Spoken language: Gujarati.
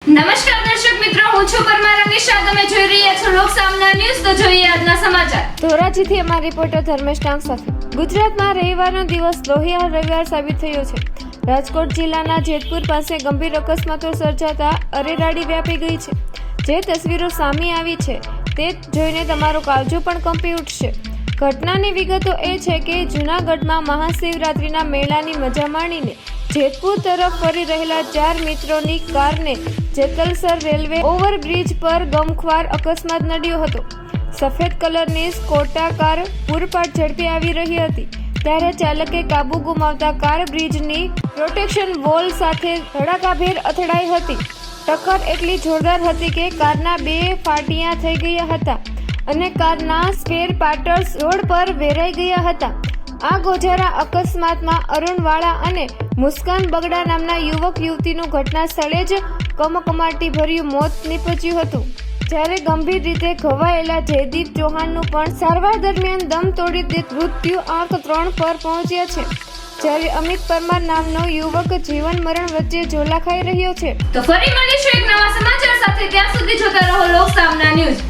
નમસ્કાર દર્શક મિત્રો, હું છું પરમાર અનિશા. તમે જોઈ રહ્યા છો લોક સામના ન્યૂઝ. તો જોઈએ આજના સમાચાર. ધોરાજીથી અમારા રિપોર્ટર ધર્મેશ ટાંક સાથે. ગુજરાતમાં રવિવારનો દિવસ લોહિયાળ રવિવાર સાબિત થયો છે. રાજકોટ જિલ્લાના જેતપુર પાસે ગંભીર અકસ્માતો સર્જાતા અરેરાડી વ્યાપી ગઈ છે. જે તસવીરો સામે આવી છે તે જોઈને તમારો કાળજો પણ કંપી ઉઠશે. ઘટનાની વિગતો એ છે કે જૂનાગઢમાં મહાશિવરાત્રિના મેળાની મજા માણીને જેતપુર તરફ ફરી રહેલા 4 મિત્રોની કારને જેતલસર રેલવે ઓવરબ્રિજ પર ગમખ્વાર અકસ્માત નડ્યો હતો. સફેદ કલરની સ્કોટા કાર પૂરપાટ ઝડપી આવી રહી હતી ત્યારે ચાલકે કાબુ ગુમાવતા કાર બ્રિજની પ્રોટેક્શન વોલ સાથે ધડાકાભેર અથડાઈ હતી. ટક્કર એટલી જોરદાર હતી કે કારના 2 ફાટિયા થઈ ગયા હતા અને કારના સ્પેર પાર્ટ્સ રોડ પર વેરાઈ ગયા હતા. આ ગોજારા અકસ્માતમાં અરુણવાળા અને મુસ્કાન બગડા નામના યુવક યુવતીનું ઘટના સ્થળે જ કમકમાટી ભર્યું મોત નીપજ્યું હતું. જ્યારે ગંભીર રીતે ઘવાયેલા જયદીપ ચૌહાણનું પણ સારવાર દરમિયાન દમ તોડી મૃત્યુ આંક 3 પર પહોંચ્યા છે. જ્યારે અમિત પરમાર નામનો યુવક જીવન મરણ વચ્ચે ઝોલા ખાઈ રહ્યો છે. તો ફરી મળીશું એક નવા સમાચાર સાથે. ત્યાં સુધી જોતા રહો લોક સામના ન્યૂઝ.